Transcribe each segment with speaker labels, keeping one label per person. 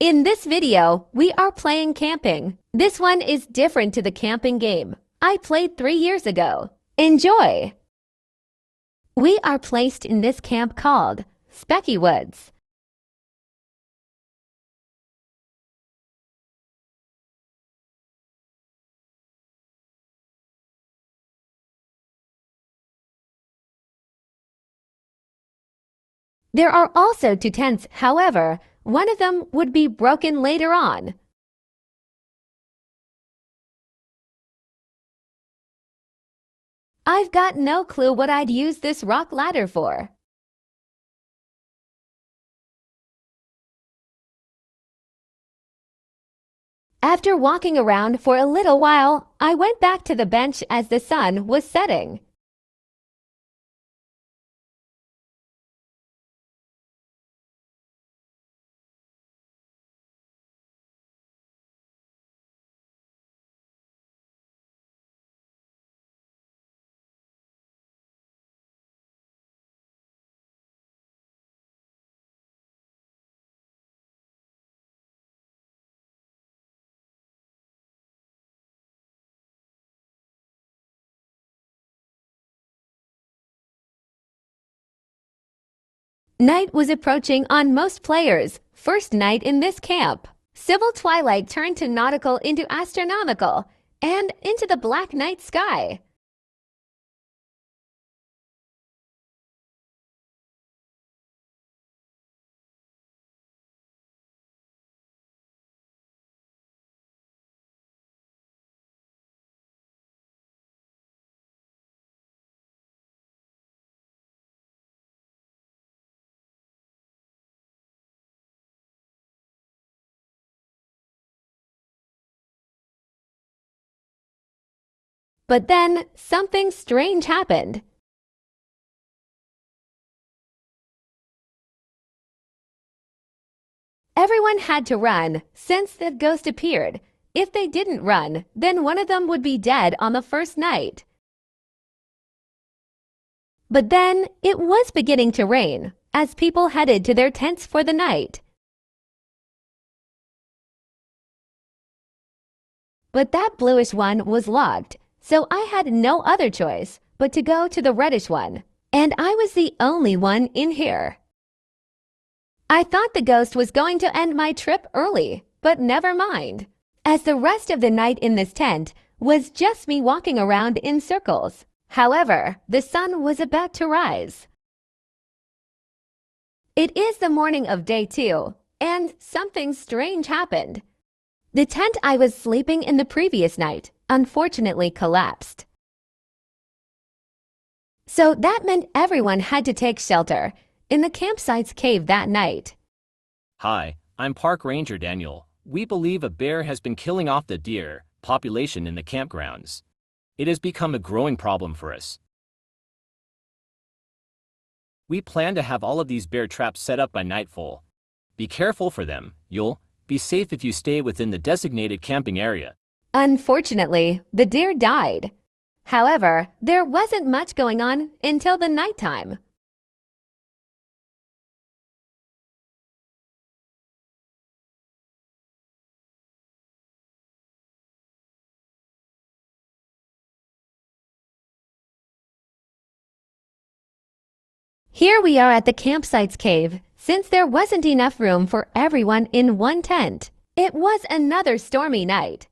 Speaker 1: In this video, we are playing camping. This one is different to the camping game I played 3 years ago. Enjoy! We are placed in this camp called Specky Woods. There are also 2 tents, however, one of them would be broken later on. I've got no clue what I'd use this rock ladder for. After walking around for a little while, I went back to the bench as the sun was setting. Night was approaching on most players' first night in this camp. Civil twilight turned to nautical into astronomical and into the black night sky. But then something strange happened. Everyone had to run since the ghost appeared. If they didn't run, then one of them would be dead on the first night. But then it was beginning to rain as people headed to their tents for the night. But that bluish one was locked, so I had no other choice but to go to the reddish one, and I was the only one in here. I thought the ghost was going to end my trip early, but never mind, as the rest of the night in this tent was just me walking around in circles. However, the sun was about to rise. It is the morning of day 2, and something strange happened. The tent I was sleeping in the previous night unfortunately collapsed. So that meant everyone had to take shelter in the campsite's cave that night.
Speaker 2: Hi, I'm Park Ranger Daniel. We believe a bear has been killing off the deer population in the campgrounds. It has become a growing problem for us. We plan to have all of these bear traps set up by nightfall. Be careful for them. You'll be safe if you stay within the designated camping area.
Speaker 1: Unfortunately, the deer died. However, there wasn't much going on until the nighttime. Here we are at the campsite's cave. Since there wasn't enough room for everyone in one tent, it was another stormy night.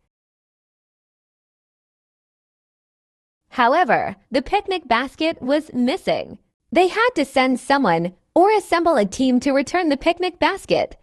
Speaker 1: However, the picnic basket was missing. They had to send someone or assemble a team to return the picnic basket.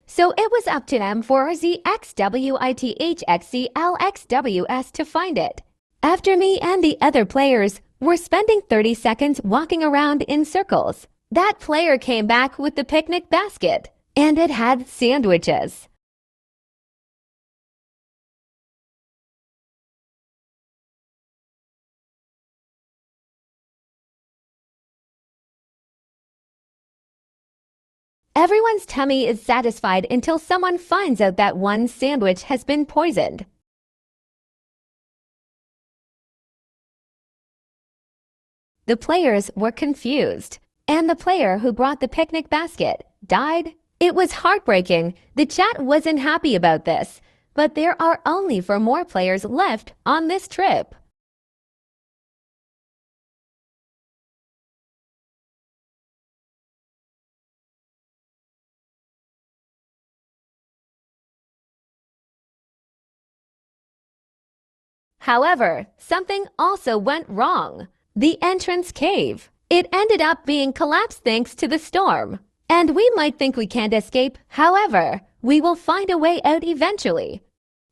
Speaker 1: So it was up to them for SamsonXVI to find it. After me and the other players were spending 30 seconds walking around in circles, that player came back with the picnic basket, and it had sandwiches. Everyone's tummy is satisfied until someone finds out that one sandwich has been poisoned. The players were confused, and the player who brought the picnic basket died. It was heartbreaking. The chat wasn't happy about this, but there are only 4 more players left on this trip. However, something also went wrong. The entrance cave. It ended up being collapsed thanks to the storm. And we might think we can't escape. However, we will find a way out eventually.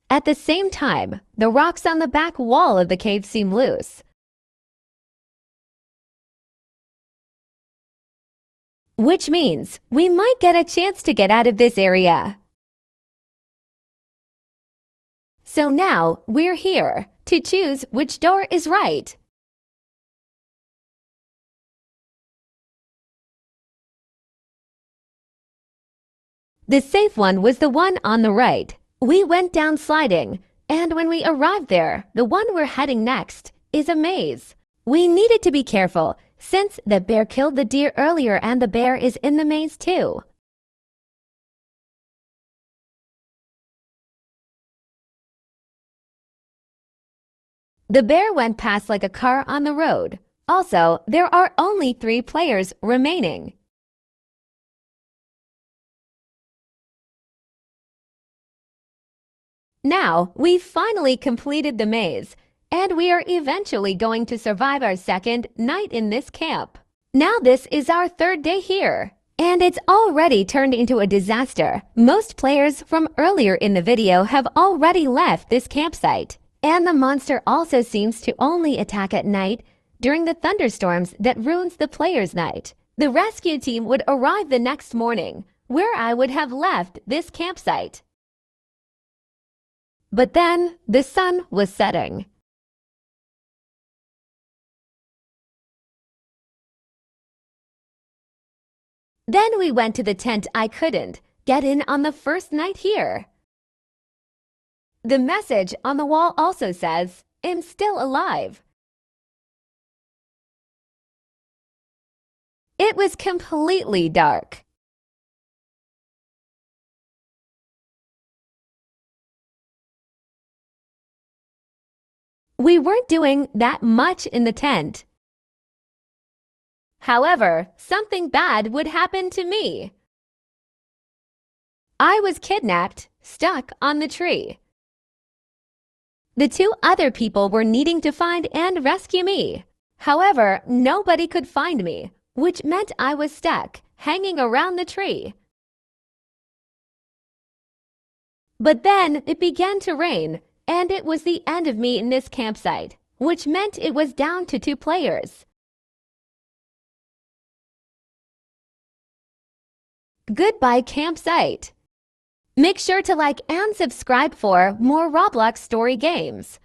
Speaker 1: At the same time, the rocks on the back wall of the cave seem loose, which means we might get a chance to get out of this area. So now we're here to choose which door is right. The safe one was the one on the right. We went down sliding, and when we arrived there, the one we're heading next is a maze. We needed to be careful since the bear killed the deer earlier and the bear is in the maze too. The bear went past like a car on the road. Also, there are only 3 players remaining. Now, we've finally completed the maze, and we are eventually going to survive our 2nd night in this camp. Now this is our 3rd day here, and it's already turned into a disaster. Most players from earlier in the video have already left this campsite, and the monster also seems to only attack at night during the thunderstorms that ruins the player's night. The rescue team would arrive the next morning, where I would have left this campsite. But then the sun was setting. Then we went to the tent. I couldn't get in on the first night here. The message on the wall also says, "I'm still alive." It was completely dark. We weren't doing that much in the tent. However, something bad would happen to me. I was kidnapped, stuck on the tree. The 2 other people were needing to find and rescue me. However, nobody could find me, which meant I was stuck, hanging around the tree. But then it began to rain, and it was the end of me in this campsite, which meant it was down to 2 players. Goodbye campsite. Make sure to like and subscribe for more Roblox story games.